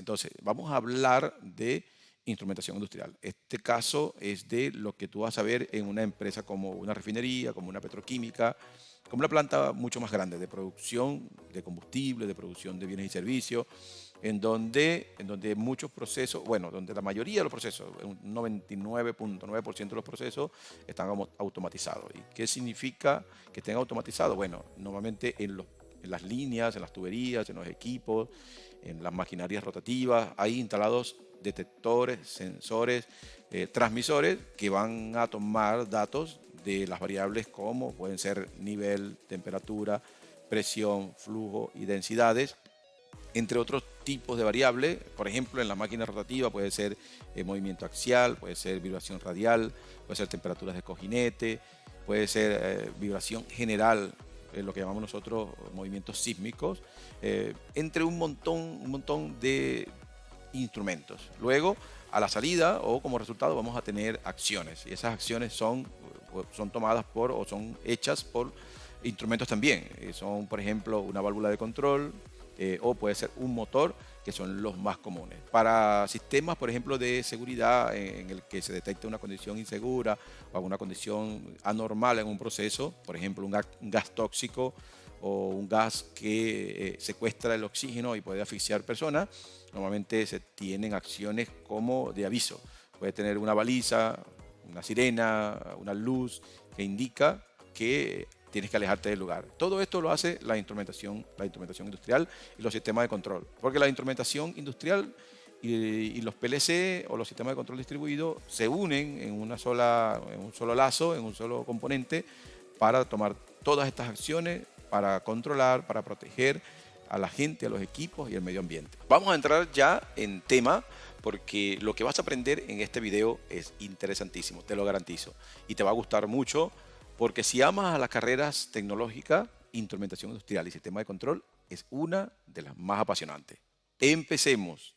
Entonces, vamos a hablar de instrumentación industrial. Este caso es de lo que tú vas a ver en una empresa como una refinería, como una petroquímica, como una planta mucho más grande de producción de combustible, de producción de bienes y servicios, en donde muchos procesos, bueno, donde la mayoría de los procesos, un 99.9% de los procesos están automatizados. ¿Y qué significa que estén automatizados? Bueno, normalmente en las líneas, en las tuberías, en los equipos, en las maquinarias rotativas, hay instalados detectores, sensores, transmisores que van a tomar datos de las variables como pueden ser nivel, temperatura, presión, flujo y densidades, entre otros tipos de variables. Por ejemplo, en la máquina rotativa puede ser movimiento axial, puede ser vibración radial, puede ser temperaturas de cojinete, puede ser vibración general, lo que llamamos nosotros movimientos sísmicos, entre un montón de instrumentos. Luego, a la salida o como resultado vamos a tener acciones, y esas acciones son tomadas por o son hechas por instrumentos también. Son, por ejemplo, una válvula de control, o puede ser un motor, que son los más comunes. Para sistemas, por ejemplo, de seguridad en el que se detecta una condición insegura o alguna condición anormal en un proceso, por ejemplo, un gas tóxico o un gas que secuestra el oxígeno y puede asfixiar personas, normalmente se tienen acciones como de aviso. Puede tener una baliza, una sirena, una luz que indica que tienes que alejarte del lugar. Todo esto lo hace la instrumentación industrial y los sistemas de control. Porque la instrumentación industrial y los PLC o los sistemas de control distribuido se unen en un solo lazo, en un solo componente, para tomar todas estas acciones, para controlar, para proteger a la gente, a los equipos y al medio ambiente. Vamos a entrar ya en tema, porque lo que vas a aprender en este video es interesantísimo, te lo garantizo, y te va a gustar mucho, porque si amas a las carreras tecnológicas, instrumentación industrial y sistema de control es una de las más apasionantes. Empecemos.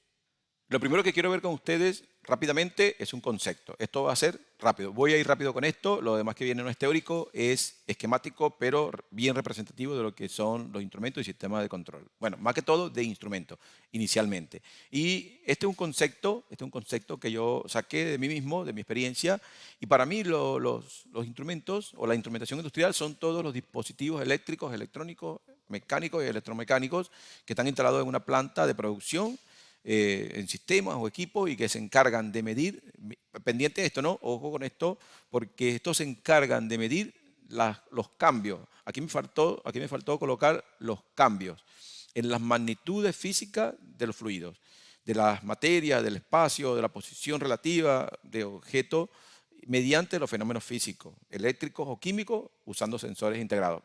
Lo primero que quiero ver con ustedes rápidamente es un concepto. Esto va a ser rápido. Voy a ir rápido con esto. Lo demás que viene no es teórico, es esquemático, pero bien representativo de lo que son los instrumentos y sistemas de control. Bueno, más que todo de instrumentos, inicialmente. Y este es un concepto que yo saqué de mí mismo, de mi experiencia. Y para mí los instrumentos o la instrumentación industrial son todos los dispositivos eléctricos, electrónicos, mecánicos y electromecánicos que están instalados en una planta de producción, en sistemas o equipos, y que se encargan de medir, pendiente de esto, ¿no? Ojo con esto, porque estos se encargan de medir los cambios. Aquí me faltó colocar los cambios en las magnitudes físicas de los fluidos, de las materias, del espacio, de la posición relativa de objetos, mediante los fenómenos físicos, eléctricos o químicos, usando sensores integrados.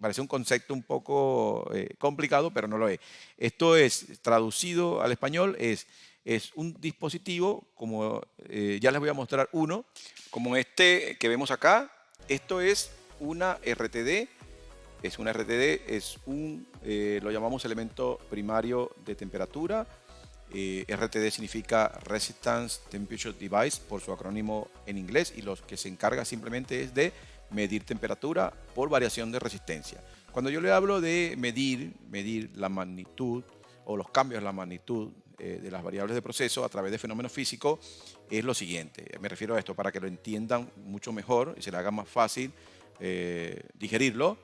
Parece un concepto un poco complicado, pero no lo es. Esto es, traducido al español, es un dispositivo, como ya les voy a mostrar uno, como este que vemos acá. Esto es una RTD. Es una RTD, lo llamamos elemento primario de temperatura. RTD significa Resistance Temperature Device, por su acrónimo en inglés, y lo que se encarga simplemente es de medir temperatura por variación de resistencia. Cuando yo le hablo de medir la magnitud o los cambios en la magnitud de las variables de proceso a través de fenómenos físicos, es lo siguiente. Me refiero a esto para que lo entiendan mucho mejor y se le haga más fácil digerirlo.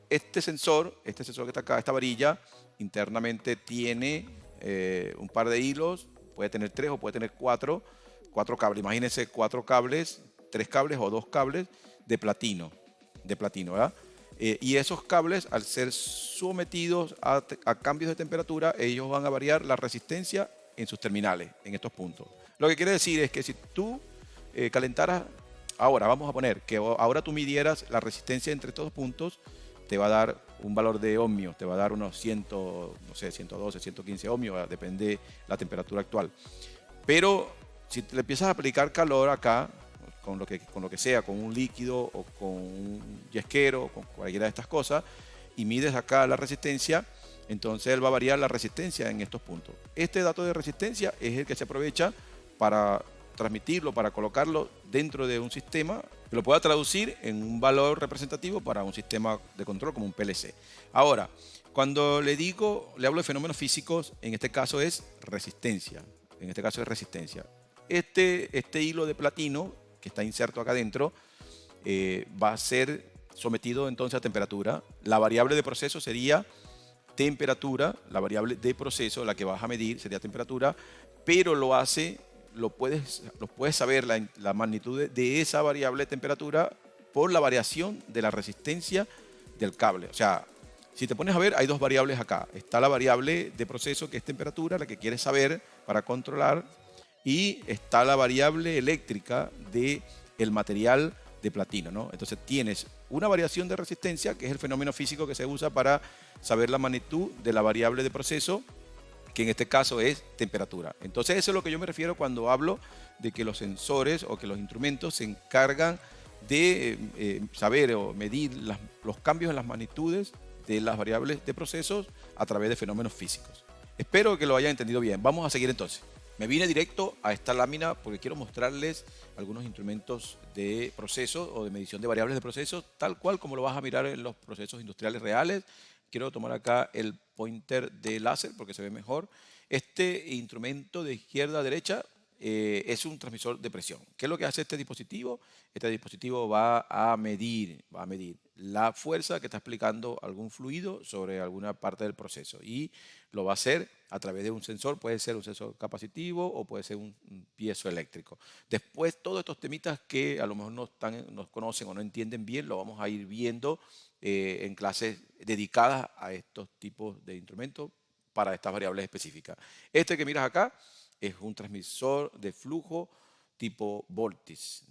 Este sensor que está acá, esta varilla, internamente tiene un par de hilos, puede tener 3 o puede tener 4 cables. Imagínense 4 cables, 3 cables o 2 cables de platino, ¿verdad? Y esos cables, al ser sometidos a cambios de temperatura, ellos van a variar la resistencia en sus terminales, en estos puntos. Lo que quiere decir es que si tú calentaras, ahora vamos a poner que ahora tú midieras la resistencia entre estos puntos, te va a dar un valor de ohmios, te va a dar unos 100, no sé, 112, 115 ohmios, depende la temperatura actual. Pero si le empiezas a aplicar calor acá, con lo que sea, con un líquido o con un yesquero, con cualquiera de estas cosas, y mides acá la resistencia, entonces él va a variar la resistencia en estos puntos. Este dato de resistencia es el que se aprovecha para transmitirlo, para colocarlo dentro de un sistema que lo pueda traducir en un valor representativo para un sistema de control como un PLC. Ahora, cuando le hablo de fenómenos físicos, en este caso es resistencia. En este caso es resistencia. Este hilo de platino que está inserto acá adentro va a ser sometido entonces a temperatura. La variable de proceso sería temperatura, la variable de proceso, la que vas a medir sería temperatura, pero lo puedes saber la magnitud de esa variable de temperatura por la variación de la resistencia del cable. O sea, si te pones a ver, hay dos variables acá. Está la variable de proceso, que es temperatura, la que quieres saber para controlar, y está la variable eléctrica del material de platino, ¿no? Entonces tienes una variación de resistencia, que es el fenómeno físico que se usa para saber la magnitud de la variable de proceso, que en este caso es temperatura. Entonces eso es lo que yo me refiero cuando hablo de que los sensores o que los instrumentos se encargan de saber o medir los cambios en las magnitudes de las variables de procesos a través de fenómenos físicos. Espero que lo hayan entendido bien. Vamos a seguir entonces. Me vine directo a esta lámina porque quiero mostrarles algunos instrumentos de proceso o de medición de variables de proceso, tal cual como lo vas a mirar en los procesos industriales reales. Quiero tomar acá el pointer de láser porque se ve mejor. Este instrumento de izquierda a derecha es un transmisor de presión. ¿Qué es lo que hace este dispositivo? Este dispositivo va a medir la fuerza que está aplicando algún fluido sobre alguna parte del proceso, y lo va a hacer a través de un sensor. Puede ser un sensor capacitivo o puede ser un piezoeléctrico. Después, todos estos temitas que a lo mejor no conocen o no entienden bien, lo vamos a ir viendo en clases dedicadas a estos tipos de instrumentos para estas variables específicas. Este que miras acá es un transmisor de flujo tipo Voltex,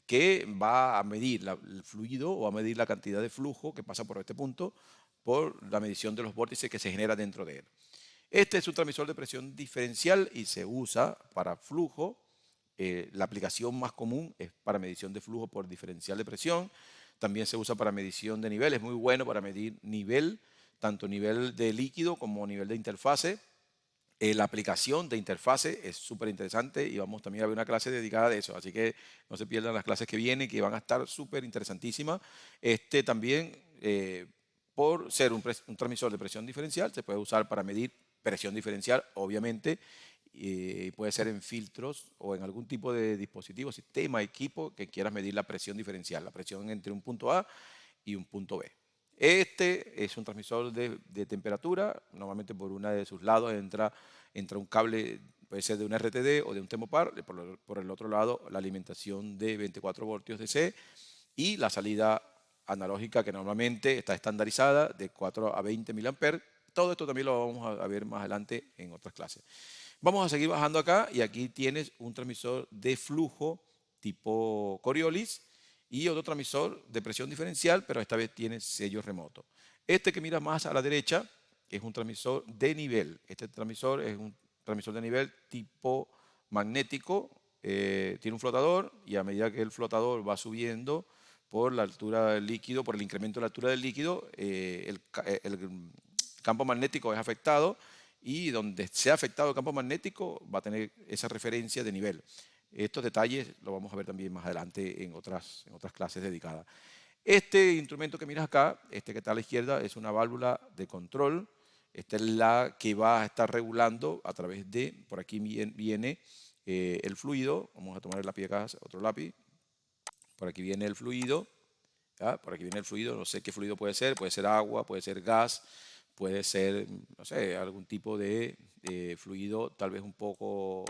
que va a medir el fluido o a medir la cantidad de flujo que pasa por este punto por la medición de los vórtices que se genera dentro de él. Este es un transmisor de presión diferencial y se usa para flujo. La aplicación más común es para medición de flujo por diferencial de presión. También se usa para medición de nivel. Es muy bueno para medir nivel, tanto nivel de líquido como nivel de interfase. La aplicación de interfase es súper interesante y vamos también a ver una clase dedicada a eso, así que no se pierdan las clases que vienen, que van a estar súper interesantísimas. Este también, por ser un transmisor de presión diferencial, se puede usar para medir presión diferencial, obviamente, y puede ser en filtros o en algún tipo de dispositivo, sistema, equipo que quieras medir la presión diferencial, la presión entre un punto A y un punto B. Este es un transmisor de temperatura. Normalmente por una de sus lados entra un cable, puede ser de un RTD o de un Temopar. Por el otro lado, la alimentación de 24 voltios DC y la salida analógica, que normalmente está estandarizada de 4 a 20 mA. Todo esto también lo vamos a ver más adelante en otras clases. Vamos a seguir bajando acá y aquí tienes un transmisor de flujo tipo Coriolis y otro transmisor de presión diferencial, pero esta vez tiene sello remoto. Este que mira más a la derecha es un transmisor de nivel. Este transmisor es un transmisor de nivel tipo magnético. Tiene un flotador y a medida que el flotador va subiendo por la altura del líquido, por el incremento de la altura del líquido, el campo magnético es afectado, y donde sea afectado el campo magnético va a tener esa referencia de nivel. Estos detalles los vamos a ver también más adelante en otras clases dedicadas. Este instrumento que miras acá, este que está a la izquierda, es una válvula de control. Esta es la que va a estar regulando a través de, por aquí viene el fluido. Vamos a tomar el lápiz acá, otro lápiz. Por aquí viene el fluido. ¿Ya? Por aquí viene el fluido, no sé qué fluido puede ser agua, puede ser gas, puede ser, no sé, algún tipo de fluido tal vez un poco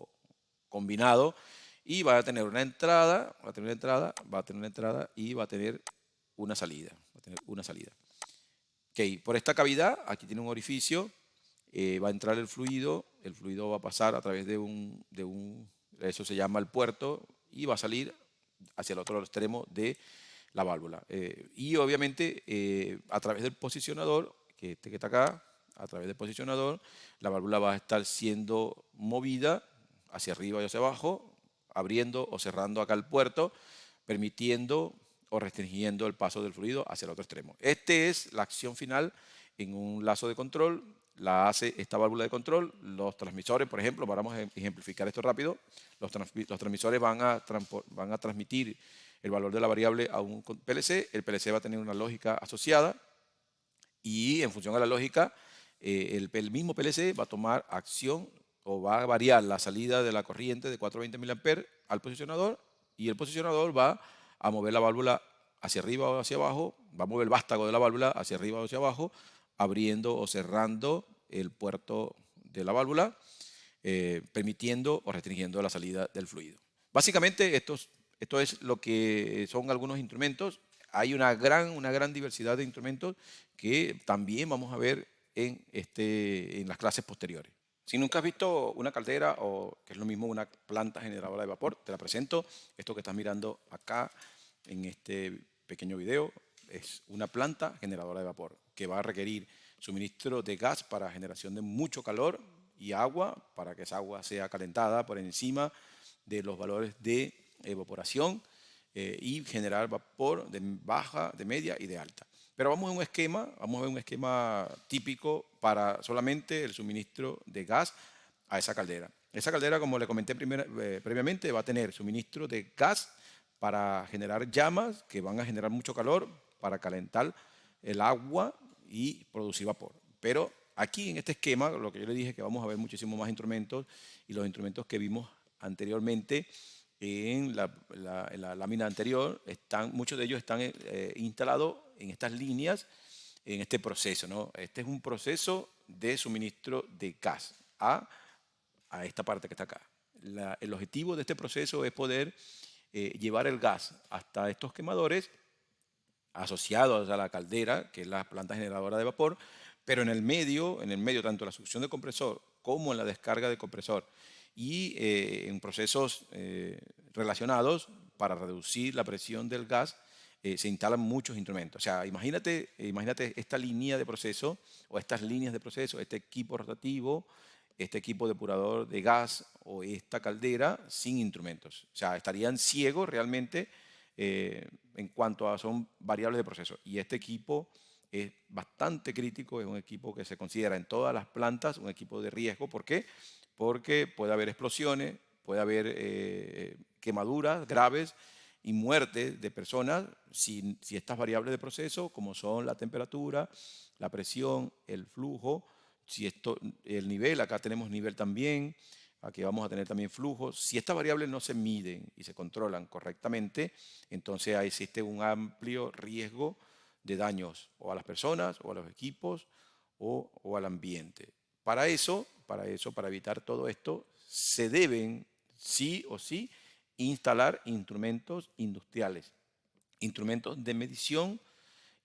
combinado, y va a tener una entrada, va a tener una entrada y va a tener una salida. Ok, por esta cavidad, aquí tiene un orificio, va a entrar el fluido va a pasar a través eso se llama el puerto, y va a salir hacia el otro extremo de la válvula. Y obviamente a través del posicionador, que está acá, a través del posicionador, la válvula va a estar siendo movida hacia arriba y hacia abajo, abriendo o cerrando acá el puerto, permitiendo o restringiendo el paso del fluido hacia el otro extremo. Esta es la acción final en un lazo de control. la hace esta válvula de control. Los transmisores, por ejemplo, vamos a ejemplificar esto rápido, los transmisores van a transmitir el valor de la variable a un PLC, el PLC va a tener una lógica asociada y en función a la lógica, el mismo PLC va a tomar acción o va a variar la salida de la corriente de 420 mA al posicionador y el posicionador va a mover la válvula hacia arriba o hacia abajo, va a mover el vástago de la válvula hacia arriba o hacia abajo, abriendo o cerrando el puerto de la válvula, permitiendo o restringiendo la salida del fluido. Básicamente esto es lo que son algunos instrumentos. Hay una gran diversidad de instrumentos que también vamos a ver en las clases posteriores. Si nunca has visto una caldera o, que es lo mismo, una planta generadora de vapor, te la presento. Esto que estás mirando acá en este pequeño video es una planta generadora de vapor que va a requerir suministro de gas para generación de mucho calor y agua para que esa agua sea calentada por encima de los valores de evaporación y generar vapor de baja, de media y de alta. Pero vamos a ver un esquema típico para solamente el suministro de gas a esa caldera. Esa caldera, como le comenté previamente, va a tener suministro de gas para generar llamas que van a generar mucho calor, para calentar el agua y producir vapor. Pero aquí en este esquema, lo que yo le dije que vamos a ver muchísimo más instrumentos y los instrumentos que vimos anteriormente en la lámina anterior, muchos de ellos están instalados en estas líneas, en este proceso, ¿no? Este es un proceso de suministro de gas a esta parte que está acá. El objetivo de este proceso es poder llevar el gas hasta estos quemadores asociados a la caldera, que es la planta generadora de vapor, pero en el medio tanto la succión del compresor como en la descarga del compresor y en procesos relacionados para reducir la presión del gas se instalan muchos instrumentos. O sea, imagínate esta línea de proceso o estas líneas de proceso, este equipo rotativo, este equipo depurador de gas o esta caldera sin instrumentos. O sea, estarían ciegos realmente en cuanto a son variables de proceso. Y este equipo es bastante crítico, es un equipo que se considera en todas las plantas un equipo de riesgo. ¿Por qué? Porque puede haber explosiones, puede haber quemaduras graves y muerte de personas si estas variables de proceso, como son la temperatura, la presión, el flujo, el nivel, acá tenemos nivel también, aquí vamos a tener también flujo. Si estas variables no se miden y se controlan correctamente, entonces ahí existe un amplio riesgo de daños o a las personas, o a los equipos, o al ambiente. Para evitar todo esto, se deben sí o sí instalar instrumentos industriales, instrumentos de medición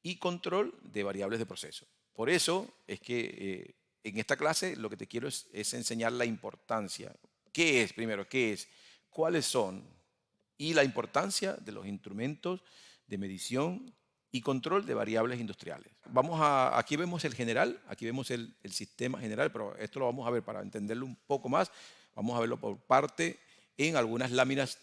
y control de variables de proceso. Por eso es que en esta clase lo que te quiero es enseñar la importancia. ¿Qué es? Primero, ¿qué es? ¿Cuáles son? Y la importancia de los instrumentos de medición y control de variables industriales. Aquí vemos el general, aquí vemos el sistema general, pero esto lo vamos a ver para entenderlo un poco más. Vamos a verlo por parte en algunas láminas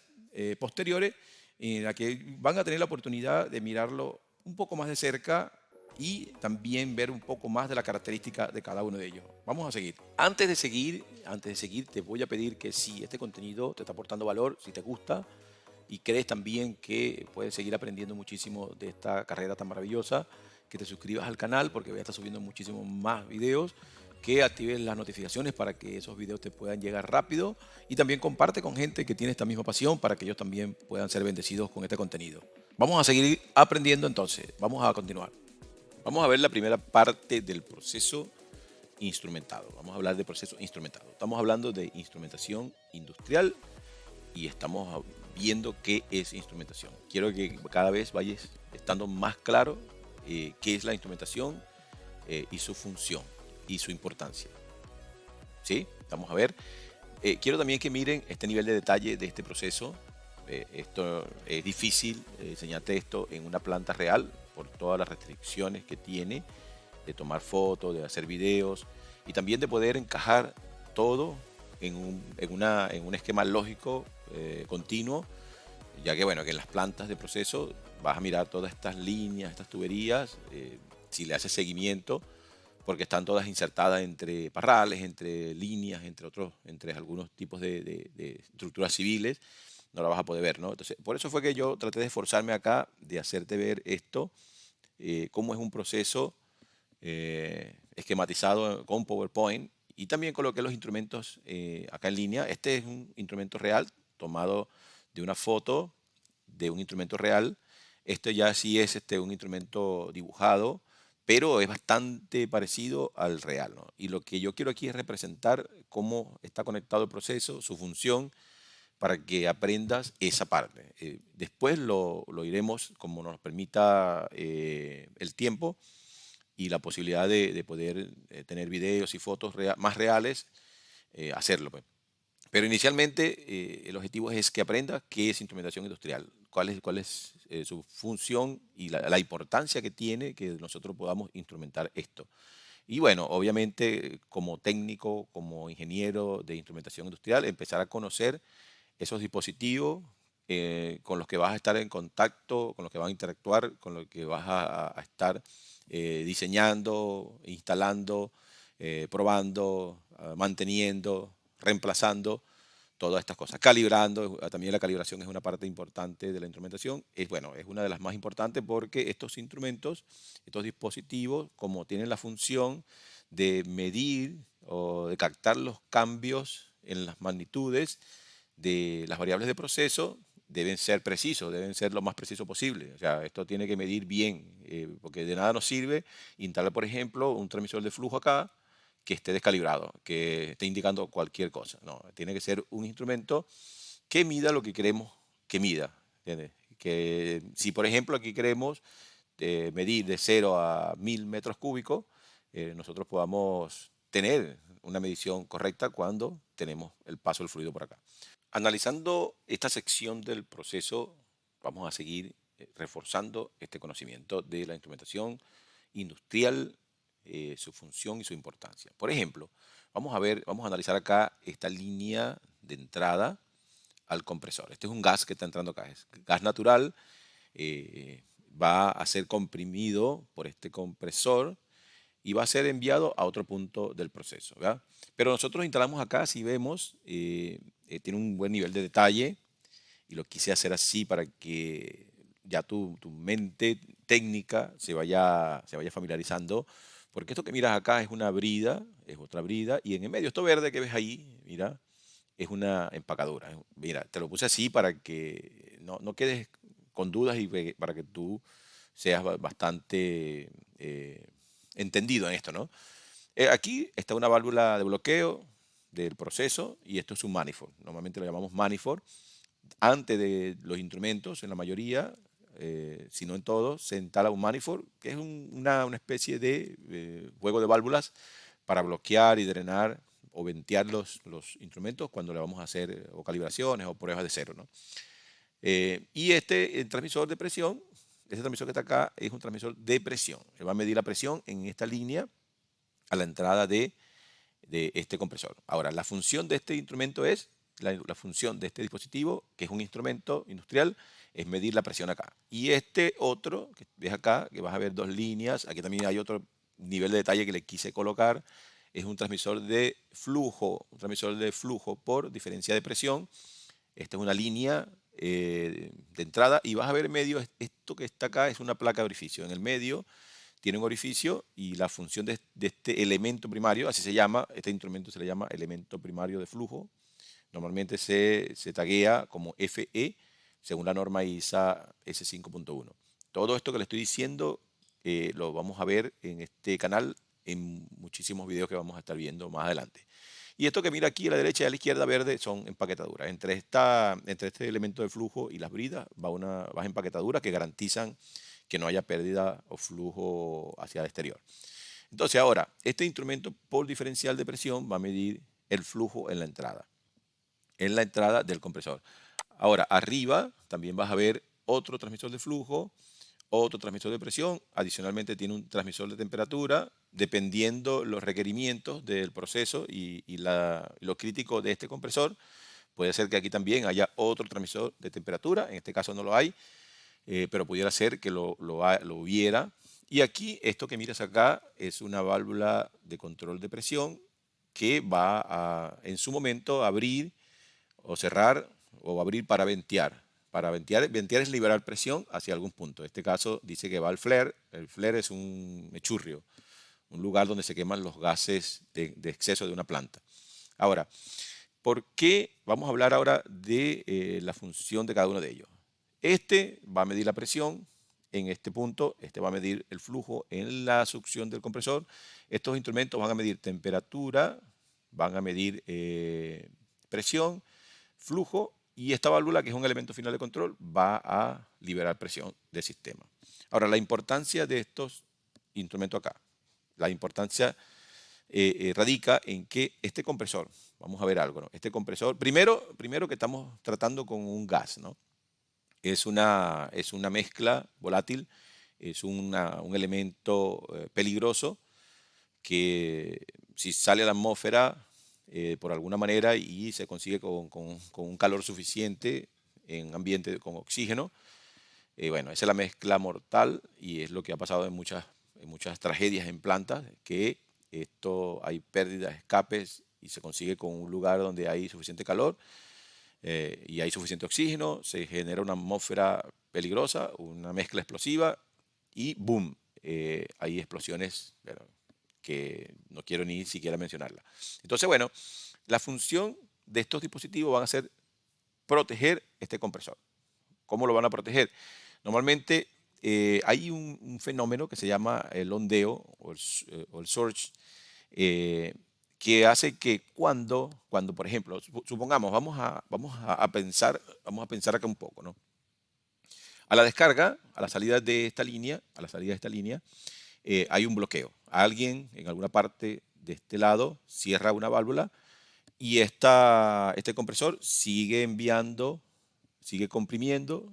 posteriores, en la que van a tener la oportunidad de mirarlo un poco más de cerca y también ver un poco más de la característica de cada uno de ellos. Vamos a seguir. Antes de seguir, te voy a pedir que si este contenido te está aportando valor, si te gusta y crees también que puedes seguir aprendiendo muchísimo de esta carrera tan maravillosa, que te suscribas al canal porque voy a estar subiendo muchísimos más videos, que actives las notificaciones para que esos videos te puedan llegar rápido y también comparte con gente que tiene esta misma pasión para que ellos también puedan ser bendecidos con este contenido. Vamos a seguir aprendiendo entonces, vamos a continuar. Vamos a ver la primera parte del proceso instrumentado. Vamos a hablar de proceso instrumentado. Estamos hablando de instrumentación industrial y estamos viendo qué es instrumentación. Quiero que cada vez vayas estando más claro qué es la instrumentación y su función y su importancia. ¿Sí? Vamos a ver. Quiero también que miren este nivel de detalle de este proceso. Esto es difícil enseñarte esto en una planta real por todas las restricciones que tiene de tomar fotos, de hacer videos y también de poder encajar todo en un esquema lógico continuo, ya que bueno, que en las plantas de proceso vas a mirar todas estas líneas, estas tuberías, si le haces seguimiento, porque están todas insertadas entre parrales, entre líneas, entre algunos tipos de estructuras civiles, no la vas a poder ver, ¿no? Entonces, por eso fue que yo traté de esforzarme acá de hacerte ver esto, cómo es un proceso esquematizado con PowerPoint, y también coloqué los instrumentos acá en línea. Este es un instrumento real tomado de una foto de un instrumento real. Este ya sí es un instrumento dibujado, pero es bastante parecido al real, ¿no? Y lo que yo quiero aquí es representar cómo está conectado el proceso, su función, para que aprendas esa parte. Después lo iremos, como nos permita el tiempo y la posibilidad de poder tener videos y fotos más reales, hacerlo, pues. Pero inicialmente el objetivo es que aprendas qué es instrumentación industrial, cuál es su función y la importancia que tiene que nosotros podamos instrumentar esto. Y bueno, obviamente como técnico, como ingeniero de instrumentación industrial, empezar a conocer esos dispositivos con los que vas a estar en contacto, con los que vas a interactuar, con los que vas a estar diseñando, instalando, probando, manteniendo, reemplazando todas estas cosas. Calibrando, también la calibración es una parte importante de la instrumentación. Bueno, es una de las más importantes porque estos instrumentos, estos dispositivos, como tienen la función de medir o de captar los cambios en las magnitudes de las variables de proceso, deben ser precisos, deben ser lo más preciso posible. O sea, esto tiene que medir bien, porque de nada nos sirve instalar, por ejemplo, un transmisor de flujo acá que esté descalibrado, que esté indicando cualquier cosa. No, tiene que ser un instrumento que mida lo que queremos que mida. ¿Entiendes? Que si, por ejemplo, aquí queremos medir de 0 a 1000 metros cúbicos, nosotros podamos tener una medición correcta cuando tenemos el paso del fluido por acá. Analizando esta sección del proceso, vamos a seguir reforzando este conocimiento de la instrumentación industrial, su función y su importancia. Por ejemplo, vamos a analizar acá esta línea de entrada al compresor. Este es un gas que está entrando acá, es gas natural, eh, va a ser comprimido por este compresor y va a ser enviado a otro punto del proceso, ¿verdad? Pero nosotros instalamos acá, si vemos, tiene un buen nivel de detalle y lo quise hacer así para que ya tu mente técnica se vaya familiarizando, porque esto que miras acá es una brida, es otra brida, y en el medio, esto verde que ves ahí, mira, es una empacadura. Mira, te lo puse así para que no quedes con dudas y para que tú seas bastante entendido en esto, ¿no? Aquí está una válvula de bloqueo del proceso y esto es un manifold. Normalmente lo llamamos manifold. Antes de los instrumentos, en la mayoría, si no en todos, se instala un manifold, que es una especie de juego de válvulas para bloquear y drenar o ventear los instrumentos cuando le vamos a hacer o calibraciones o pruebas de cero, ¿no? Y el transmisor de presión, este transmisor que está acá, es un transmisor de presión. Él va a medir la presión en esta línea a la entrada de este compresor. Ahora, la función de este instrumento la función de este dispositivo, que es un instrumento industrial, es medir la presión acá. Y este otro, que ves acá, que vas a ver dos líneas, aquí también hay otro nivel de detalle que le quise colocar, es un transmisor de flujo por diferencia de presión. Esta es una línea de entrada y vas a ver en medio, esto que está acá es una placa de orificio. En el medio tiene un orificio y la función de este elemento primario, así se llama, este instrumento se le llama elemento primario de flujo. Normalmente se taguea como FE según la norma ISA S5.1. Todo esto que le estoy diciendo lo vamos a ver en este canal en muchísimos videos que vamos a estar viendo más adelante. Y esto que mira aquí a la derecha y a la izquierda verde son empaquetaduras. Entre este elemento de flujo y las bridas vas empaquetaduras que garantizan que no haya pérdida o flujo hacia el exterior. Entonces ahora, este instrumento por diferencial de presión va a medir el flujo en la entrada del compresor. Ahora, arriba también vas a ver otro transmisor de flujo, otro transmisor de presión, adicionalmente tiene un transmisor de temperatura, dependiendo los requerimientos del proceso lo crítico de este compresor. Puede ser que aquí también haya otro transmisor de temperatura, en este caso no lo hay, pero pudiera ser que lo hubiera Y aquí, esto que miras acá es una válvula de control de presión que va a, en su momento, abrir o cerrar o abrir para ventear. Para ventear, ventear es liberar presión hacia algún punto. En este caso dice que va al flare. El flare es un mechurrio, un lugar donde se queman los gases de exceso de una planta. Ahora, ¿por qué? Vamos a hablar ahora de la función de cada uno de ellos. Este va a medir la presión en este punto, este va a medir el flujo en la succión del compresor. Estos instrumentos van a medir temperatura, van a medir presión, flujo, y esta válvula, que es un elemento final de control, va a liberar presión del sistema. Ahora, la importancia de estos instrumentos acá, la importancia radica en que este compresor, vamos a ver algo, ¿no? Este compresor, primero que estamos tratando con un gas, ¿no? Es una mezcla volátil, es un elemento peligroso que si sale a la atmósfera por alguna manera y se consigue con un calor suficiente en ambiente con oxígeno, bueno, esa es la mezcla mortal y es lo que ha pasado en muchas tragedias en plantas, que esto hay pérdidas, escapes y se consigue con un lugar donde hay suficiente calor y hay suficiente oxígeno, se genera una atmósfera peligrosa, una mezcla explosiva y ¡boom! Hay explosiones, pero que no quiero ni siquiera mencionarla. Entonces, bueno, la función de estos dispositivos van a ser proteger este compresor. ¿Cómo lo van a proteger? Normalmente hay un fenómeno que se llama el ondeo o el surge, eh, que hace que cuando, por ejemplo, supongamos, vamos a pensar acá un poco, ¿no? A la descarga, a la salida de esta línea, hay un bloqueo. Alguien en alguna parte de este lado cierra una válvula y este compresor sigue enviando, sigue comprimiendo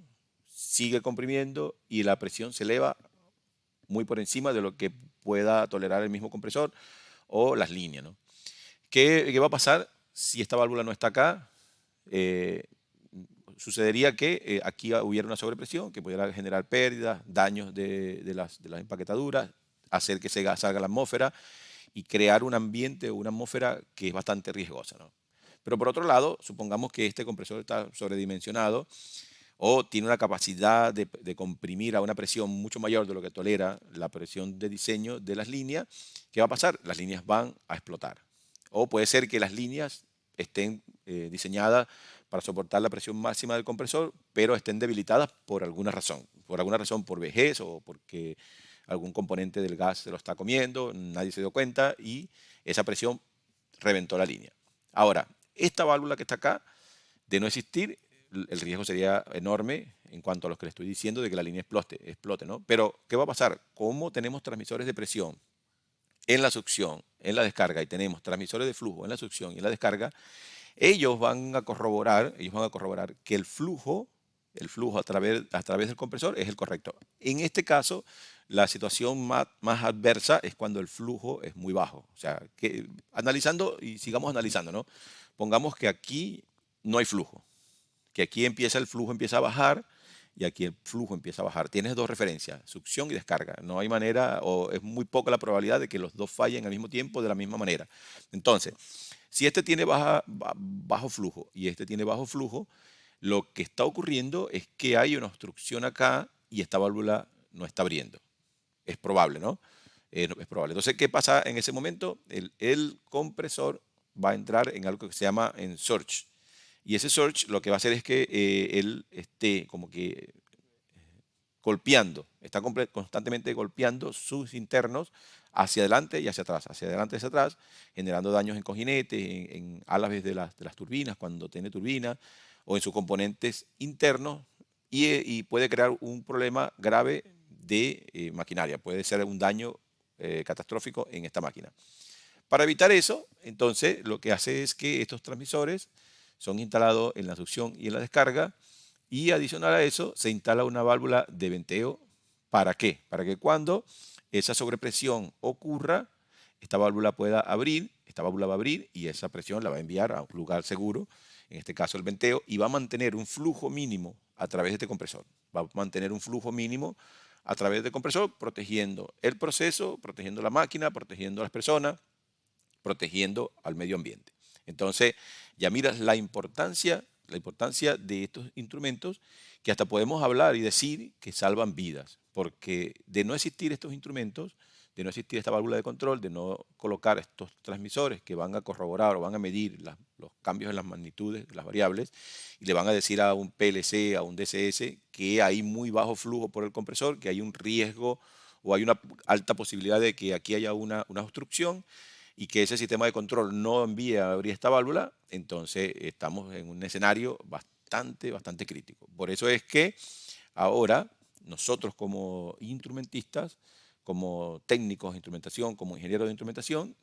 y la presión se eleva muy por encima de lo que pueda tolerar el mismo compresor o las líneas, ¿no? ¿Qué va a pasar si esta válvula no está acá? Eh, Sucedería que aquí hubiera una sobrepresión que pudiera generar pérdidas, daños de las empaquetaduras, hacer que salga a la atmósfera y crear un ambiente o una atmósfera que es bastante riesgosa, ¿no? Pero por otro lado, supongamos que este compresor está sobredimensionado o tiene una capacidad de comprimir a una presión mucho mayor de lo que tolera la presión de diseño de las líneas. ¿Qué va a pasar? Las líneas van a explotar. O puede ser que las líneas estén diseñadas para soportar la presión máxima del compresor, pero estén debilitadas por alguna razón por vejez o porque algún componente del gas se lo está comiendo, nadie se dio cuenta y esa presión reventó la línea. Ahora, esta válvula que está acá, de no existir, el riesgo sería enorme en cuanto a lo que le estoy diciendo de que la línea explote, ¿no? Pero, ¿qué va a pasar? Como tenemos transmisores de presión en la succión, en la descarga, y tenemos transmisores de flujo en la succión y en la descarga, ellos van a corroborar que el flujo a través del compresor es el correcto. En este caso, la situación más adversa es cuando el flujo es muy bajo. O sea, que analizando y sigamos analizando, ¿no? Pongamos que aquí no hay flujo, que aquí el flujo empieza a bajar y aquí el flujo empieza a bajar. Tienes dos referencias, succión y descarga. No hay manera, o es muy poca la probabilidad de que los dos fallen al mismo tiempo de la misma manera. Entonces, si este tiene bajo flujo y este tiene bajo flujo, lo que está ocurriendo es que hay una obstrucción acá y esta válvula no está abriendo. Es probable, ¿no? Es probable. Entonces, ¿qué pasa en ese momento? El compresor va a entrar en algo que se llama en surge. Y ese surge lo que va a hacer es que él esté como que golpeando, está constantemente golpeando sus internos hacia adelante y hacia adelante y hacia atrás, generando daños en cojinetes, en alas de las turbinas, cuando tiene turbina, o en sus componentes internos, y puede crear un problema grave de maquinaria, puede ser un daño catastrófico en esta máquina. Para evitar eso, entonces, lo que hace es que estos transmisores son instalados en la succión y en la descarga, y adicional a eso se instala una válvula de venteo. ¿Para qué? Para que cuando esa sobrepresión ocurra, esta válvula pueda abrir, esta válvula va a abrir y esa presión la va a enviar a un lugar seguro, en este caso el venteo, y va a mantener un flujo mínimo a través de este compresor. Va a mantener un flujo mínimo a través del compresor, protegiendo el proceso, protegiendo la máquina, protegiendo a las personas, protegiendo al medio ambiente. Entonces, ya miras la importancia de estos instrumentos, que hasta podemos hablar y decir que salvan vidas, porque de no existir estos instrumentos, de no existir esta válvula de control, de no colocar estos transmisores que van a corroborar o van a medir los cambios en las magnitudes, las variables, y le van a decir a un PLC, a un DCS, que hay muy bajo flujo por el compresor, que hay un riesgo o hay una alta posibilidad de que aquí haya una obstrucción y que ese sistema de control no envíe a abrir esta válvula, entonces estamos en un escenario bastante crítico. Por eso es que ahora nosotros como instrumentistas, como técnicos de instrumentación, como ingenieros de instrumentación,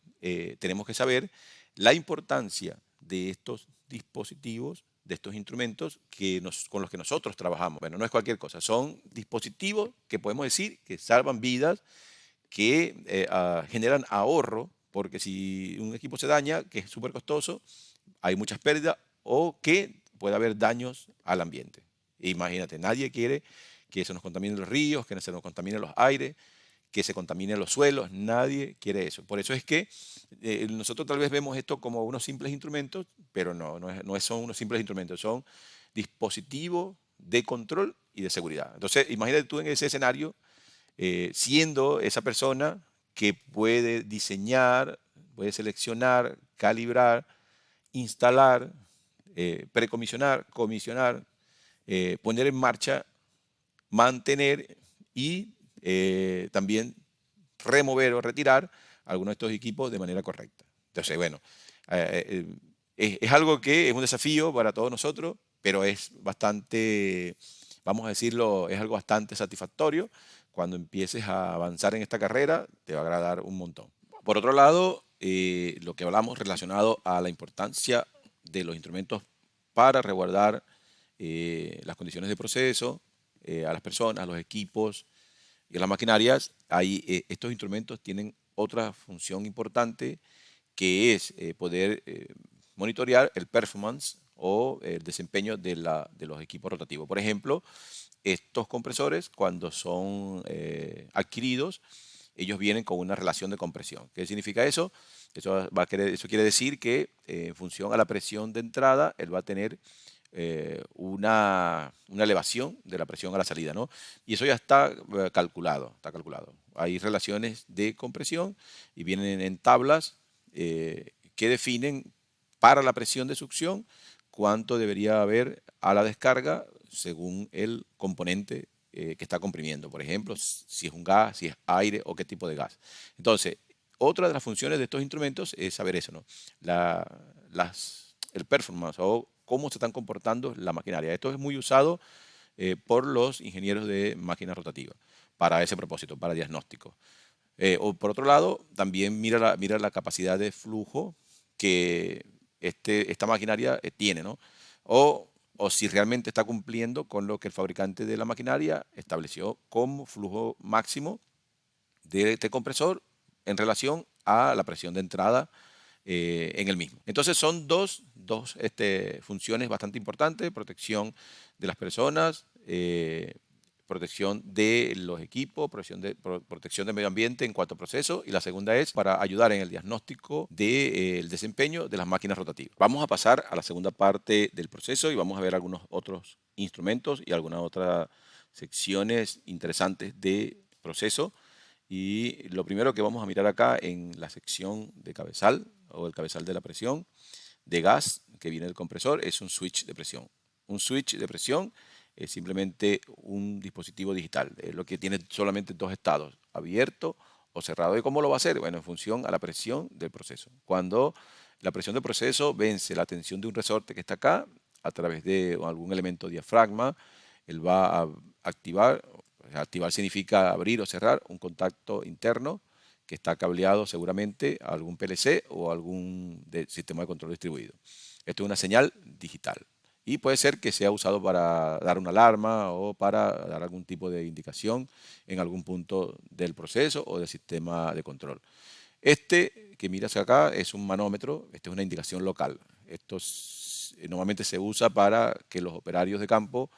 tenemos que saber la importancia de estos dispositivos, de estos instrumentos con los que nosotros trabajamos. Bueno, no es cualquier cosa, son dispositivos que podemos decir que salvan vidas, que generan ahorro, porque si un equipo se daña, que es súper costoso, hay muchas pérdidas o que puede haber daños al ambiente. Imagínate, nadie quiere que se nos contaminen los ríos, que se nos contaminen los aires, que se contaminen los suelos, nadie quiere eso. Por eso es que nosotros tal vez vemos esto como unos simples instrumentos, pero no son unos simples instrumentos, son dispositivos de control y de seguridad. Entonces, imagínate tú en ese escenario, siendo esa persona que puede diseñar, puede seleccionar, calibrar, instalar, precomisionar, comisionar, poner en marcha, mantener y también remover o retirar algunos de estos equipos de manera correcta. Entonces, bueno, es algo que es un desafío para todos nosotros, pero es bastante, vamos a decirlo, es algo bastante satisfactorio. Cuando empieces a avanzar en esta carrera, te va a agradar un montón. Por otro lado, lo que hablamos relacionado a la importancia de los instrumentos para resguardar las condiciones de proceso, a las personas, a los equipos y a las maquinarias, estos instrumentos tienen otra función importante, que es poder monitorear el performance o el desempeño de los equipos rotativos. Por ejemplo, estos compresores, cuando son adquiridos, ellos vienen con una relación de compresión. ¿Qué significa eso? Eso quiere decir que en función a la presión de entrada, él va a tener una elevación de la presión a la salida, ¿no? Y eso ya está calculado, está calculado. Hay relaciones de compresión y vienen en tablas que definen para la presión de succión cuánto debería haber a la descarga según el componente que está comprimiendo. Por ejemplo, si es un gas, si es aire o qué tipo de gas. Entonces, otra de las funciones de estos instrumentos es saber eso, ¿no? El performance o cómo se están comportando la maquinaria. Esto es muy usado por los ingenieros de máquinas rotativas para ese propósito, para diagnóstico. O por otro lado, también mira la capacidad de flujo que esta maquinaria tiene, ¿no? O si realmente está cumpliendo con lo que el fabricante de la maquinaria estableció como flujo máximo de este compresor en relación a la presión de entrada en el mismo. Entonces son dos funciones bastante importantes: protección de las personas, protección de los equipos, protección del medio ambiente en cuanto a proceso, y la segunda es para ayudar en el diagnóstico del desempeño de las máquinas rotativas. Vamos a pasar a la segunda parte del proceso y vamos a ver algunos otros instrumentos y algunas otras secciones interesantes de proceso. Y lo primero que vamos a mirar acá en la sección de cabezal o el cabezal de la presión de gas que viene del compresor es un switch de presión. Un switch de presión es simplemente un dispositivo digital, es lo que tiene solamente dos estados, abierto o cerrado. ¿Y cómo lo va a hacer? Bueno, en función a la presión del proceso. Cuando la presión del proceso vence la tensión de un resorte que está acá, a través de algún elemento diafragma, él va a activar. Activar significa abrir o cerrar un contacto interno que está cableado seguramente a algún PLC o a algún sistema de control distribuido. Esto es una señal digital y puede ser que sea usado para dar una alarma o para dar algún tipo de indicación en algún punto del proceso o del sistema de control. Este que miras acá es un manómetro, esta es una indicación local. Esto normalmente se usa para que los operarios de campo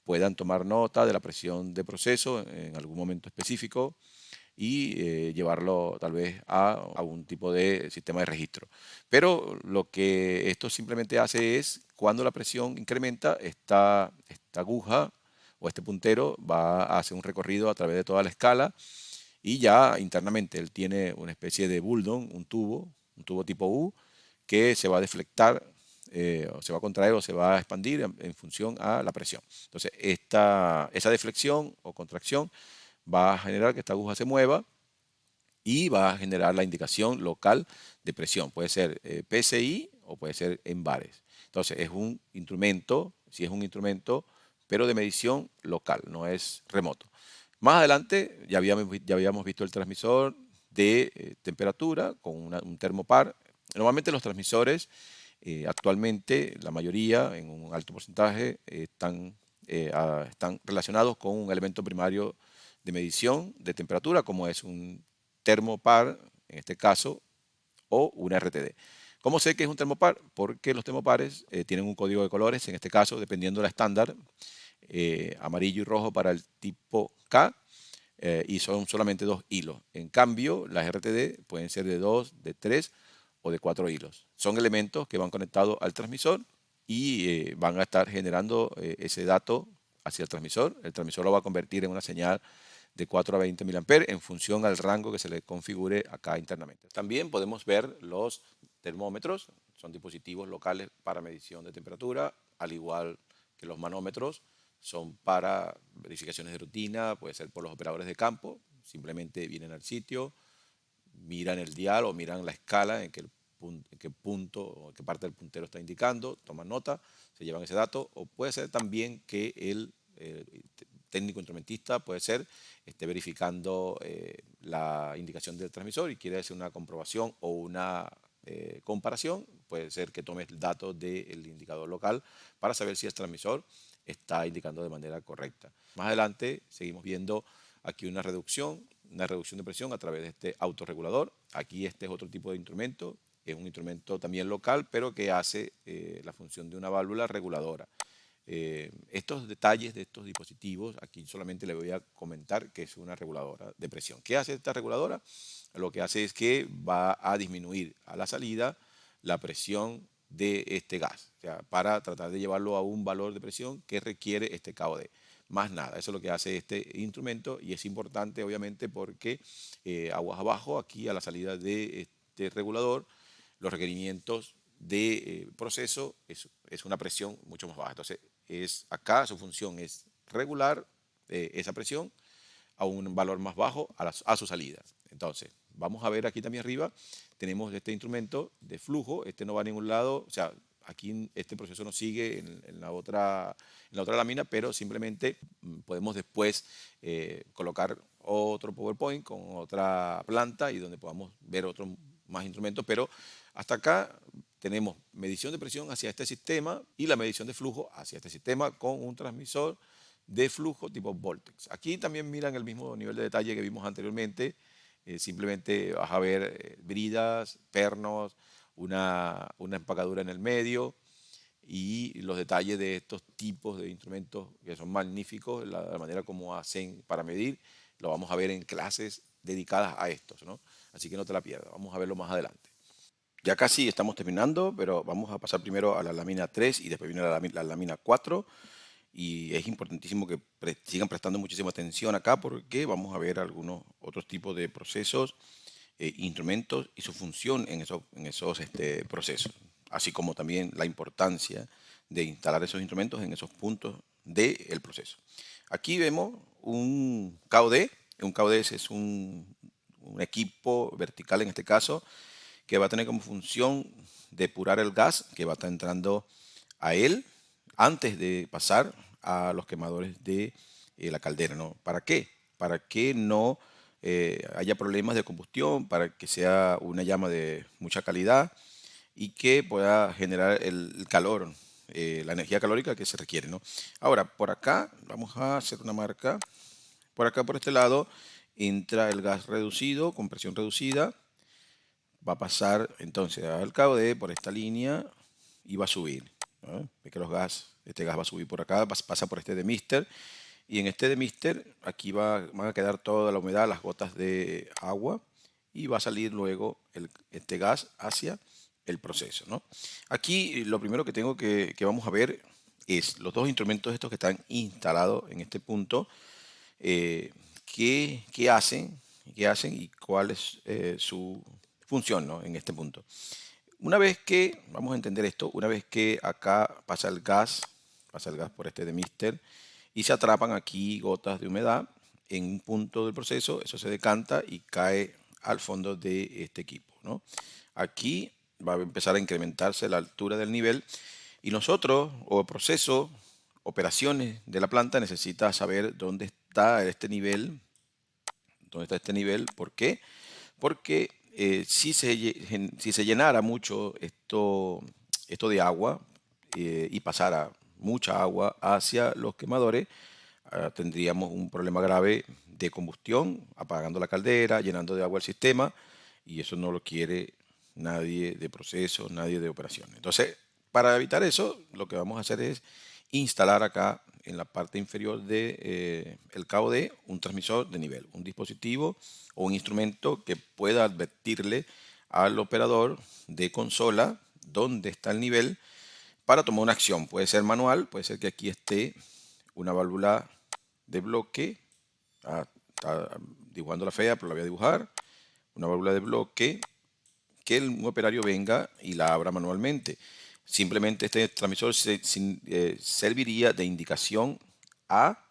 puedan tomar nota de la presión de proceso en algún momento específico y llevarlo tal vez a un tipo de sistema de registro. Pero lo que esto simplemente hace es, cuando la presión incrementa, esta aguja o este puntero va a hacer un recorrido a través de toda la escala y ya internamente él tiene una especie de bulldog, un tubo tipo U, que se va a deflectar, o se va a contraer o se va a expandir en función a la presión. Entonces, esa deflexión o contracción va a generar que esta aguja se mueva y va a generar la indicación local de presión. Puede ser PSI o puede ser en bares. Entonces, es un instrumento, sí es un instrumento, pero de medición local, no es remoto. Más adelante ya habíamos visto el transmisor de temperatura con un termopar. Normalmente los transmisores actualmente, la mayoría, en un alto porcentaje, están relacionados con un elemento primario de medición de temperatura, como es un termopar, en este caso, o una RTD. ¿Cómo sé que es un termopar? Porque los termopares tienen un código de colores, en este caso, dependiendo de la estándar, amarillo y rojo para el tipo K, y son solamente 2 hilos. En cambio, las RTD pueden ser de 2, de 3 o de 4 hilos. Son elementos que van conectados al transmisor y van a estar generando ese dato hacia el transmisor. El transmisor lo va a convertir en una señal de 4 a 20 mA en función al rango que se le configure acá internamente. También podemos ver los termómetros, son dispositivos locales para medición de temperatura, al igual que los manómetros, son para verificaciones de rutina, puede ser por los operadores de campo, simplemente vienen al sitio, miran el dial o miran la escala en qué punto o en qué parte del puntero está indicando, toman nota, se llevan ese dato, o puede ser también que el técnico instrumentista puede ser esté verificando la indicación del transmisor y quiere hacer una comprobación o una comparación, puede ser que tome el dato del indicador local para saber si el transmisor está indicando de manera correcta. Más adelante seguimos viendo aquí una reducción de presión a través de este autorregulador. Aquí este es otro tipo de instrumento, es un instrumento también local, pero que hace la función de una válvula reguladora. Estos detalles de estos dispositivos, aquí solamente le voy a comentar que es una reguladora de presión. ¿Qué hace esta reguladora? Lo que hace es que va a disminuir a la salida la presión de este gas, o sea, para tratar de llevarlo a un valor de presión que requiere este KOD. Más nada, eso es lo que hace este instrumento y es importante obviamente porque aguas abajo, aquí a la salida de este regulador, los requerimientos de proceso es una presión mucho más baja. Entonces, acá su función es regular esa presión a un valor más bajo a su salida. Entonces, vamos a ver aquí también arriba, tenemos este instrumento de flujo, este no va a ningún lado, o sea, aquí este proceso no sigue en la otra lámina, pero simplemente podemos después colocar otro PowerPoint con otra planta y donde podamos ver otros más instrumentos, pero hasta acá tenemos medición de presión hacia este sistema y la medición de flujo hacia este sistema con un transmisor de flujo tipo Voltex. Aquí también miran el mismo nivel de detalle que vimos anteriormente. Simplemente vas a ver bridas, pernos, una empacadura en el medio y los detalles de estos tipos de instrumentos que son magníficos, la manera como hacen para medir, lo vamos a ver en clases dedicadas a estos, ¿no? Así que no te la pierdas, vamos a verlo más adelante. Ya casi estamos terminando, pero vamos a pasar primero a la lámina 3 y después viene la lámina 4. Y es importantísimo que sigan prestando muchísima atención acá porque vamos a ver algunos otros tipos de procesos, instrumentos y su función en esos procesos, así como también la importancia de instalar esos instrumentos en esos puntos del proceso. Aquí vemos un KOD. Un KOD es un equipo vertical en este caso que va a tener como función depurar el gas que va a estar entrando a él antes de pasar a los quemadores de la caldera, ¿no? ¿Para qué? Para que no haya problemas de combustión, para que sea una llama de mucha calidad y que pueda generar el calor, la energía calórica que se requiere, ¿no? Ahora, por acá vamos a hacer una marca. Por acá, por este lado, entra el gas reducido con presión reducida. Va a pasar entonces al KOD por esta línea y va a subir. ¿no? Ve que este gas va a subir por acá, pasa por este demister, y en este demister aquí van a quedar toda la humedad, las gotas de agua, y va a salir luego este gas hacia el proceso, ¿no? Aquí lo primero que que vamos a ver es los dos instrumentos estos que están instalados en este punto, eh, qué hacen, y cuál es su función, ¿no? En este punto. Una vez que, vamos a entender esto, una vez que acá pasa el gas por este demister y se atrapan aquí gotas de humedad en un punto del proceso, eso se decanta y cae al fondo de este equipo, ¿no? Aquí va a empezar a incrementarse la altura del nivel y nosotros, o el proceso, operaciones de la planta, necesita saber dónde está este nivel. ¿Por qué? Porque si se llenara mucho esto de agua y pasara mucha agua hacia los quemadores, tendríamos un problema grave de combustión, apagando la caldera, llenando de agua el sistema, y eso no lo quiere nadie de proceso, nadie de operación. Entonces, para evitar eso, lo que vamos a hacer es instalar acá en la parte inferior de el KOD un transmisor de nivel, un dispositivo o un instrumento que pueda advertirle al operador de consola dónde está el nivel para tomar una acción. Puede ser manual, puede ser que aquí esté una válvula de bloque. Está dibujando la fea, pero la voy a dibujar. Una válvula de bloque que un operario venga y la abra manualmente. Simplemente este transmisor serviría de indicación a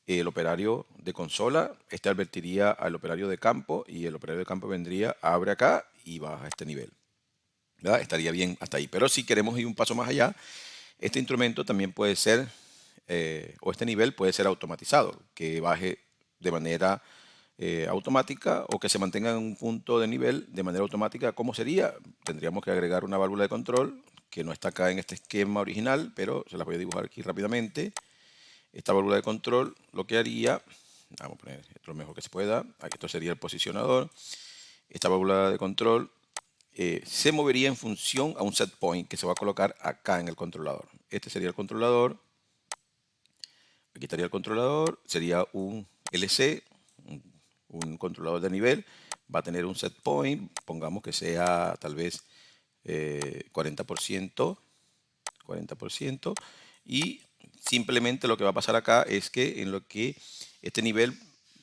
el operario de consola. Este advertiría al operario de campo y el operario de campo vendría, abre acá y baja a este nivel, ¿verdad? Estaría bien hasta ahí. Pero si queremos ir un paso más allá, este instrumento también puede ser, o este nivel puede ser automatizado, que baje de manera automática o que se mantenga en un punto de nivel de manera automática. ¿Cómo sería? Tendríamos que agregar una válvula de control que no está acá en este esquema original, pero se las voy a dibujar aquí rápidamente. Esta válvula de control lo que haría, vamos a poner esto lo mejor que se pueda, aquí esto sería el posicionador. Esta válvula de control se movería en función a un set point que se va a colocar acá en el controlador. Este sería el controlador. Aquí estaría el controlador. Sería un LC, un controlador de nivel. Va a tener un set point. Pongamos que sea tal vez 40%. 40%. Y simplemente lo que va a pasar acá es que en lo que este nivel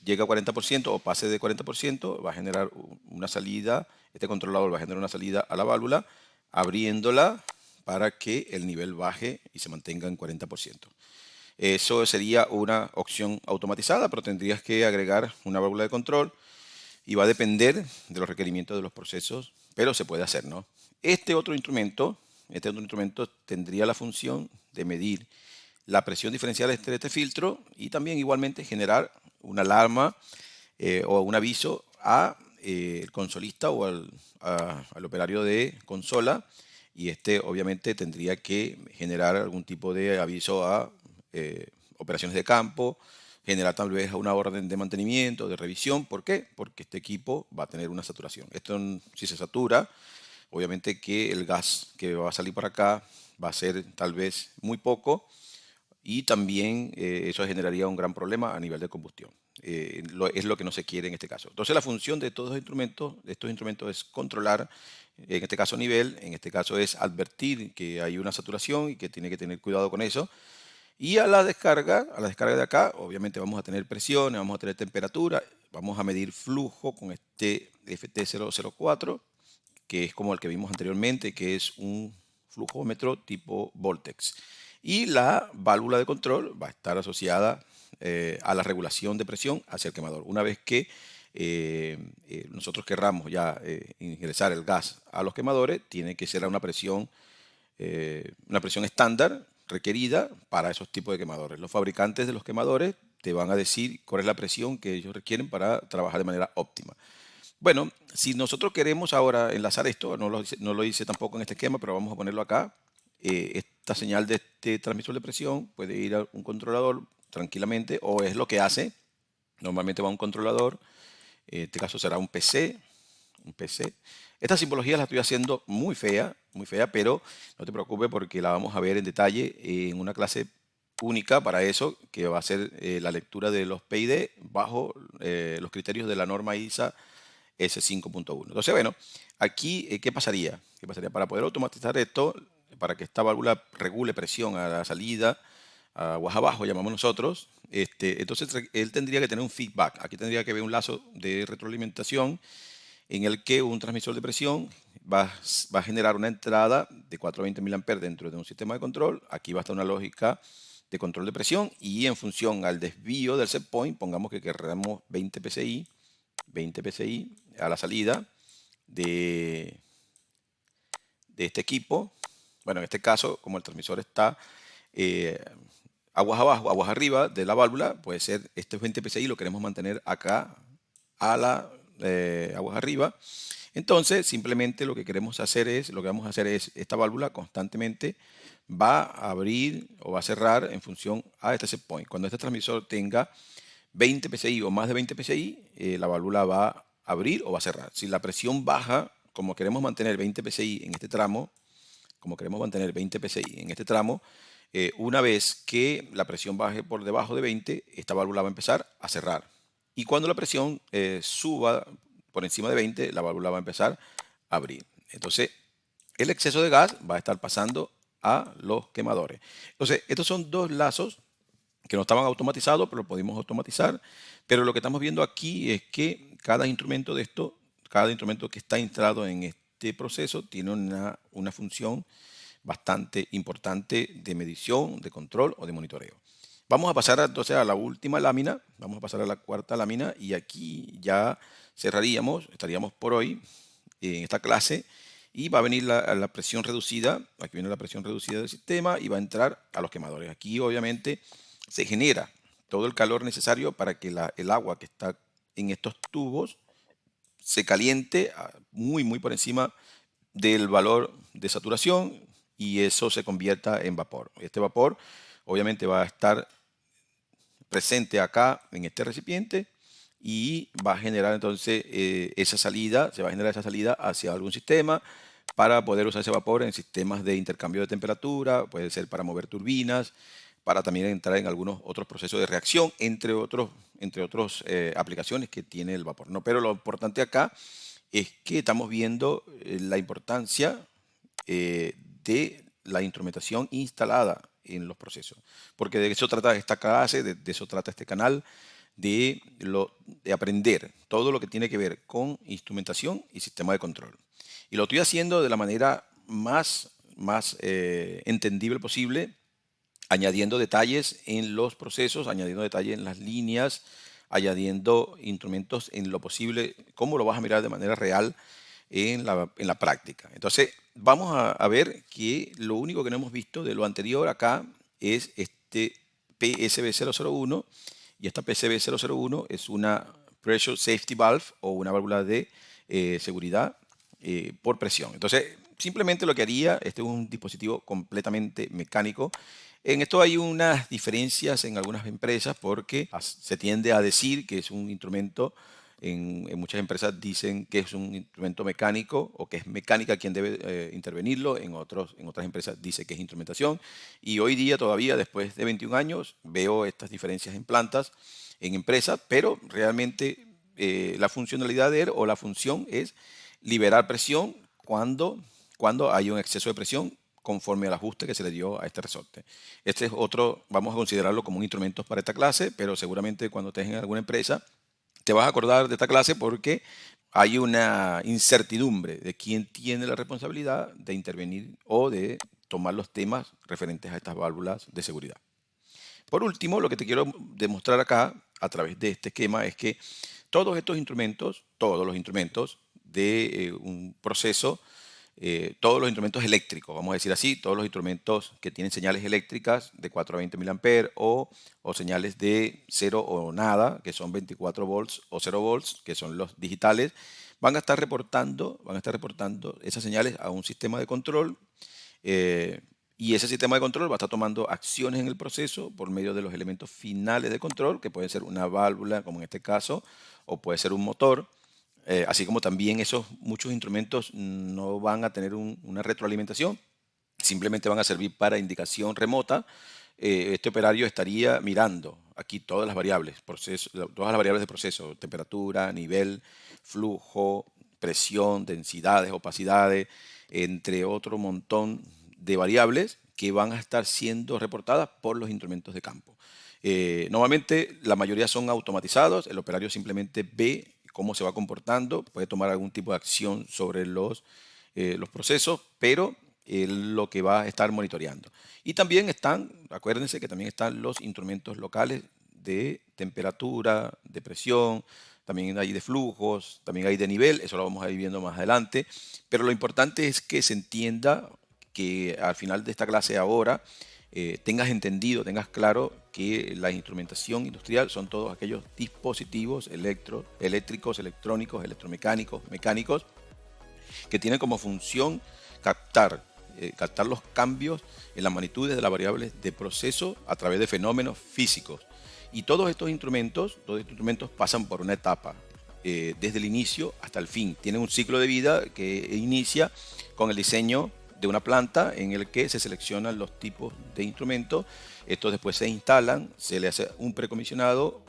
llega a 40% o pase de 40%, va a generar una salida, este controlador va a generar una salida a la válvula, abriéndola para que el nivel baje y se mantenga en 40%. Eso sería una opción automatizada, pero tendrías que agregar una válvula de control y va a depender de los requerimientos de los procesos, pero se puede hacer, ¿no? Este otro instrumento tendría la función de medir la presión diferencial de este filtro y también igualmente generar una alarma o un aviso a el consolista o al operario de consola, y este obviamente tendría que generar algún tipo de aviso a operaciones de campo, generar tal vez una orden de mantenimiento, de revisión. ¿Por qué? Porque este equipo va a tener una saturación. Esto, si se satura, obviamente que el gas que va a salir para acá va a ser tal vez muy poco, y también eso generaría un gran problema a nivel de combustión. Es lo que no se quiere en este caso. Entonces la función de todos estos instrumentos es controlar, en este caso nivel, en este caso es advertir que hay una saturación y que tiene que tener cuidado con eso. Y a la descarga de acá, obviamente vamos a tener presiones, vamos a tener temperatura, vamos a medir flujo con este FT004, que es como el que vimos anteriormente, que es un flujómetro tipo Voltex. Y la válvula de control va a estar asociada a la regulación de presión hacia el quemador. Una vez que nosotros querramos ya ingresar el gas a los quemadores, tiene que ser a una presión estándar requerida para esos tipos de quemadores. Los fabricantes de los quemadores te van a decir cuál es la presión que ellos requieren para trabajar de manera óptima. Bueno, si nosotros queremos ahora enlazar esto, no lo hice tampoco en este esquema, pero vamos a ponerlo acá. Esta señal de este transmisor de presión puede ir a un controlador tranquilamente, o es lo que hace. Normalmente va a un controlador, en este caso será un PC, un PC. Esta simbología la estoy haciendo muy fea, pero no te preocupes porque la vamos a ver en detalle en una clase única para eso, que va a ser la lectura de los PID bajo los criterios de la norma ISA S5.1. Entonces, bueno, aquí, ¿qué pasaría? ¿Qué pasaría? Para poder automatizar esto, para que esta válvula regule presión a la salida, aguas abajo, llamamos nosotros, entonces él tendría que tener un feedback. Aquí tendría que haber un lazo de retroalimentación en el que un transmisor de presión va a generar una entrada de 420 mA dentro de un sistema de control. Aquí va a estar una lógica de control de presión y en función al desvío del set point, pongamos que queramos 20 PSI a la salida de, de este equipo. Bueno, en este caso, como el transmisor está eh, aguas abajo, aguas arriba de la válvula, puede ser este 20 PSI, lo queremos mantener acá a la aguas arriba. Entonces, simplemente lo que queremos hacer es, lo que vamos a hacer es, esta válvula constantemente va a abrir o va a cerrar en función a este set point. Cuando este transmisor tenga 20 PSI o más de 20 PSI, la válvula va a abrir o va a cerrar. Si la presión baja, como queremos mantener 20 PSI en este tramo, como queremos mantener 20 PSI en este tramo, una vez que la presión baje por debajo de 20, esta válvula va a empezar a cerrar. Y cuando la presión suba por encima de 20, la válvula va a empezar a abrir. Entonces, el exceso de gas va a estar pasando a los quemadores. Entonces, estos son dos lazos que no estaban automatizados, pero lo pudimos automatizar. Pero lo que estamos viendo aquí es que cada instrumento de esto, cada instrumento que está instalado en este proceso tiene una función bastante importante de medición, de control o de monitoreo. Vamos a pasar entonces a la última lámina, vamos a pasar a la cuarta lámina y aquí ya cerraríamos, estaríamos por hoy en esta clase y va a venir la presión reducida, aquí viene la presión reducida del sistema y va a entrar a los quemadores. Aquí obviamente se genera todo el calor necesario para que el agua que está en estos tubos se caliente muy por encima del valor de saturación y eso se convierta en vapor. Este vapor obviamente va a estar presente acá en este recipiente y va a generar entonces esa salida, se va a generar esa salida hacia algún sistema para poder usar ese vapor en sistemas de intercambio de temperatura, puede ser para mover turbinas, para también entrar en algunos otros procesos de reacción, entre otros aplicaciones que tiene el vapor. ¿No? Pero lo importante acá es que estamos viendo la importancia de la instrumentación instalada en los procesos. Porque de eso trata esta clase, de eso trata este canal, de aprender todo lo que tiene que ver con instrumentación y sistema de control. Y lo estoy haciendo de la manera más entendible posible, añadiendo detalles en los procesos, añadiendo detalles en las líneas, añadiendo instrumentos en lo posible, cómo lo vas a mirar de manera real en la práctica. Entonces, vamos a ver que lo único que no hemos visto de lo anterior acá es este PSB001 y esta PSB001 es una Pressure Safety Valve o una válvula de seguridad por presión. Entonces, simplemente lo que haría, este es un dispositivo completamente mecánico. En esto hay unas diferencias en algunas empresas porque se tiende a decir que es un instrumento, en muchas empresas dicen que es un instrumento mecánico o que es mecánica quien debe intervenirlo, en otras empresas dice que es instrumentación. Y hoy día todavía, después de 21 años, veo estas diferencias en plantas, en empresas, pero realmente la funcionalidad de él o la función es liberar presión cuando hay un exceso de presión conforme al ajuste que se le dio a este resorte. Este es otro, vamos a considerarlo como un instrumento para esta clase, pero seguramente cuando estés en alguna empresa te vas a acordar de esta clase porque hay una incertidumbre de quién tiene la responsabilidad de intervenir o de tomar los temas referentes a estas válvulas de seguridad. Por último, lo que te quiero demostrar acá a través de este esquema es que todos estos instrumentos, todos los instrumentos de un proceso, todos los instrumentos eléctricos, vamos a decir así, todos los instrumentos que tienen señales eléctricas de 4 a 20 mA o señales de 0 o nada, que son 24 volts o 0 volts, que son los digitales, van a estar reportando esas señales a un sistema de control y ese sistema de control va a estar tomando acciones en el proceso por medio de los elementos finales de control, que puede ser una válvula, como en este caso, o puede ser un motor. así como también esos muchos instrumentos no van a tener una retroalimentación, simplemente van a servir para indicación remota. Este operario estaría mirando aquí todas las variables, todas las variables de proceso, temperatura, nivel, flujo, presión, densidades, opacidades, entre otro montón de variables que van a estar siendo reportadas por los instrumentos de campo. Normalmente la mayoría son automatizados, el operario simplemente ve cómo se va comportando, puede tomar algún tipo de acción sobre los procesos, pero lo que va a estar monitoreando. Y también están, acuérdense que también están los instrumentos locales de temperatura, de presión, también hay de flujos, también hay de nivel, eso lo vamos a ir viendo más adelante, pero lo importante es que se entienda que al final de esta clase ahora tengas entendido, tengas claro que la instrumentación industrial son todos aquellos dispositivos eléctricos, electrónicos, electromecánicos, mecánicos, que tienen como función captar los cambios en las magnitudes de las variables de proceso a través de fenómenos físicos. Y todos estos instrumentos pasan por una etapa, desde el inicio hasta el fin. Tienen un ciclo de vida que inicia con el diseño de una planta en el que se seleccionan los tipos de instrumentos. Estos después se instalan, se le hace un comisionado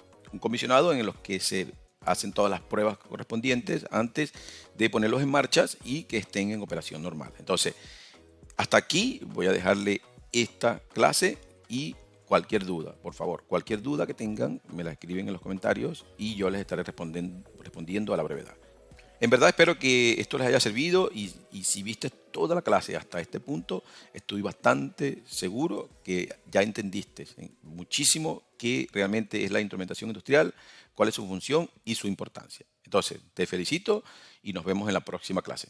en los que se hacen todas las pruebas correspondientes antes de ponerlos en marcha y que estén en operación normal. Entonces, hasta aquí voy a dejarle esta clase y cualquier duda, por favor, cualquier duda que tengan, me la escriben en los comentarios y yo les estaré respondiendo a la brevedad. En verdad espero que esto les haya servido y si viste toda la clase hasta este punto, estoy bastante seguro que ya entendiste muchísimo qué realmente es la instrumentación industrial, cuál es su función y su importancia. Entonces, te felicito y nos vemos en la próxima clase.